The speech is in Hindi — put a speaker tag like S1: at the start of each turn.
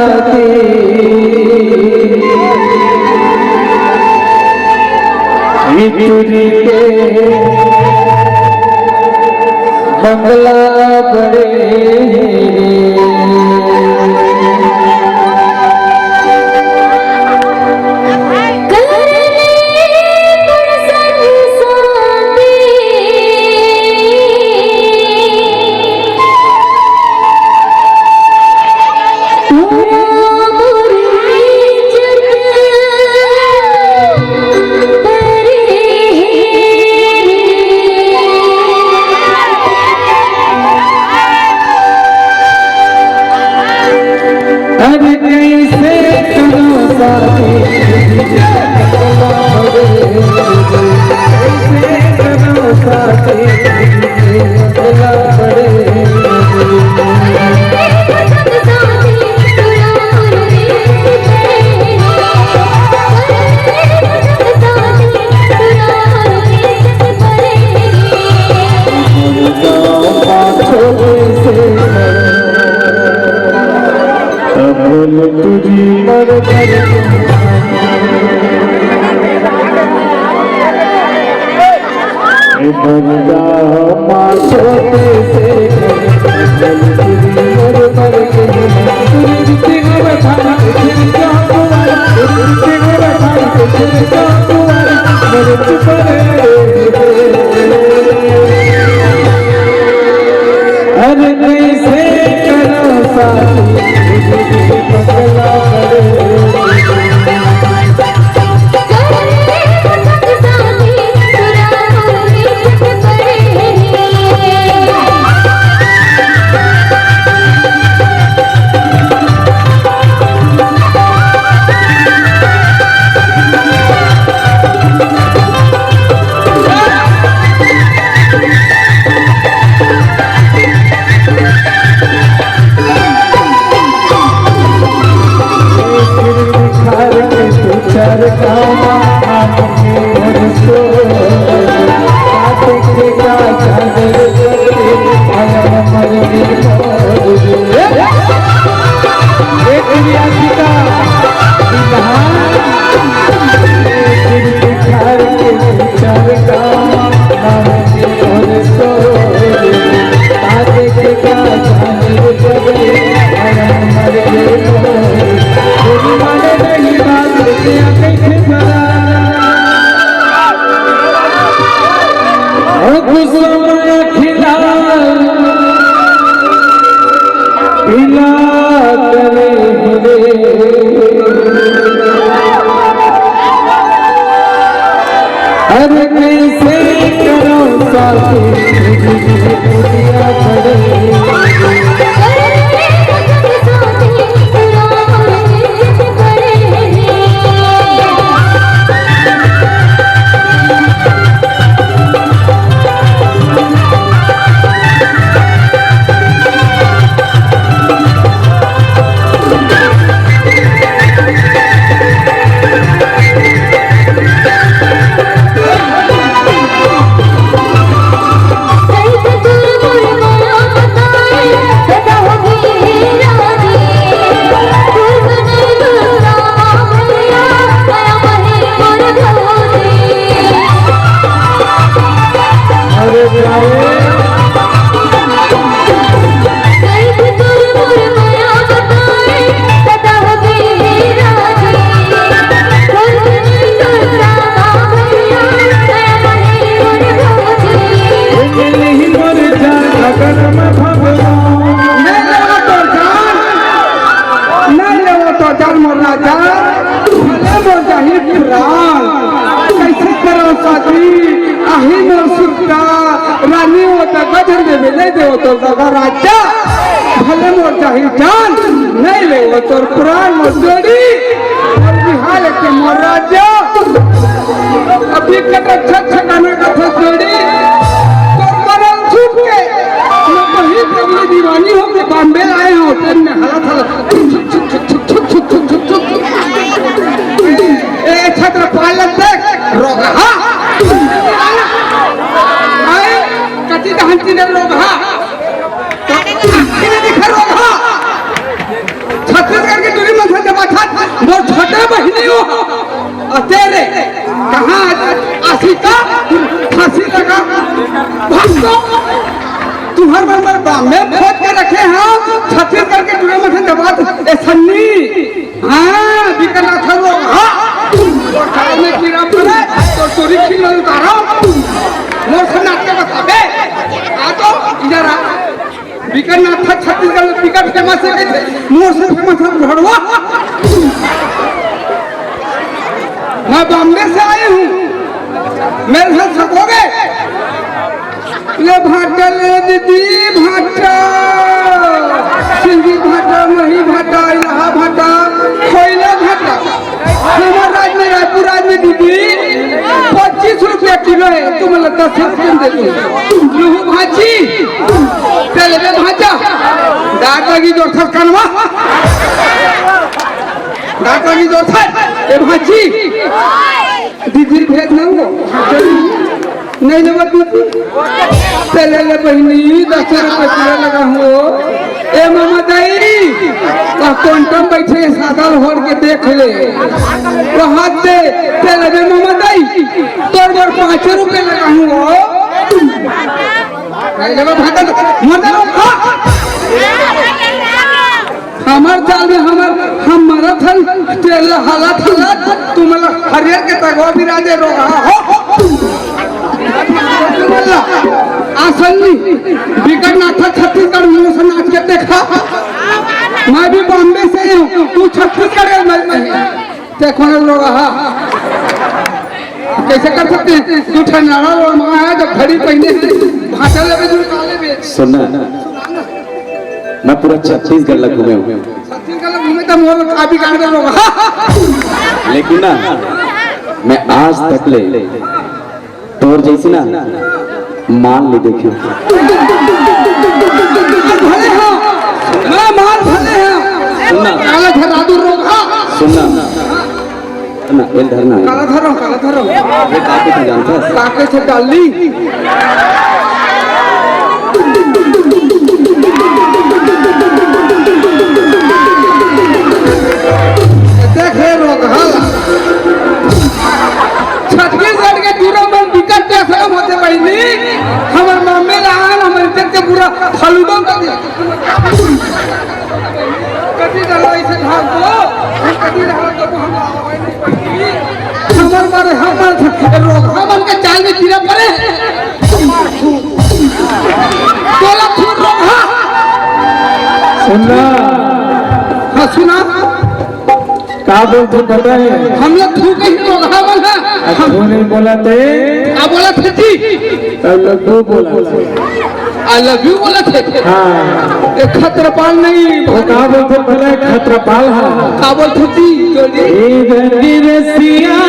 S1: साथी तुझी के मंगला बड़े
S2: राजा भले मोर चाही जान नहीं ले वो तोर प्राण मोर जोड़ी और बिहार के मोर राजा अभी कटा छक छकाना का था जोड़ी तोर मरल छूट के मैं वही कमली दीवानी हो के बॉम्बे आए हो ट्रेन में हालत ए छत्र पालन देख रोगा आए कटी दहंती ने रोगा छत्तीसगढ़ की सीता फांसी लगा भागो तुम्हारे मन में खोद के रखे हैं छत्तीसगढ़ के टूरे में दबा ए सन्नी हाँ बिकना था वो हाँ में कीड़ा पड़े तो चोरी की मैं उतारा मोर से नाच के बताबे आ तो इधर आ बिकरनाथ था छत्तीसगढ़ में बिकट फेमस है मोर से फेमस है भड़वा मैं बॉम्बे से आई हूँ मेरे साथ सकोगे ले भाटा ले दीदी भाटा सिंधी भाटा मही भाटा इलाहा भाटा कोयला भाटा हमारे राज्य में रायपुर राज्य में दीदी 25 रुपया किलो है तुम 10 रुपये दे दो लूहू भाजी तेले में भाजा दाग लगी जोर था कनवा दाग लगी जोर था ए भाजी दीदी भेज ना वो नहीं लगा दीदी पहले ले बहनी 10 रुपये किलो लगा हो ए मामा दाई क्वांटम बैठे सादा होड़ के देख ले वो हाथ दे पहले ले मामा दाई तोड़ मोर 5 रुपये लगा हो नहीं लगा भागा मत हमार चाल में हमारा थल तेल हालत तुम हरियर के तगवा भी राजे रोगा हो आसनी बिकरनाथ छत्तीसगढ़ में से नाच के देखा मैं भी बॉम्बे से हूँ तू छत्तीसगढ़ में देखो लोग कैसे कर सकते हैं तू ठंडारा लोग मंगाया जब घड़ी पहने भाषा ले
S1: सुनना मैं पूरा छत्तीसगढ़ लग घूमे हूँ
S2: छत्तीसगढ़ घूमे तो मोर काफी काट दे लोग
S1: लेकिन ना मैं आज तक ले तोर जैसी ना मान ले देखी
S2: भले हो मैं मार भले हैं
S1: सुनना
S2: काला धरा दू रोग
S1: सुनना ना एल धरना
S2: काला धरो
S1: ये काके से जानता है
S2: काके से डाली देखे रोग छत्तीसगढ़ के दूरों में विकट कैसे होते बहनी हमारे मम्मी लान हमारे इज्जत के पूरा फलूदों का दिया कभी डालो इसे ढाल दो कभी डालो तो हम हमारे रोग हम के चाल में गिरा पड़े तोला खून रोग
S1: सुनना
S2: हाँ सुना
S1: का बोलते पता है
S2: हम लोग थूक ही लोग हवन है
S1: हम नहीं बोला थे
S2: क्या बोला थे जी
S1: तू बोला
S2: आई लव यू बोला थे
S1: हाँ
S2: एक खतरपाल नहीं
S1: वो का बोलते पता है खतरपाल है
S2: क्या बोलते जी
S1: रसिया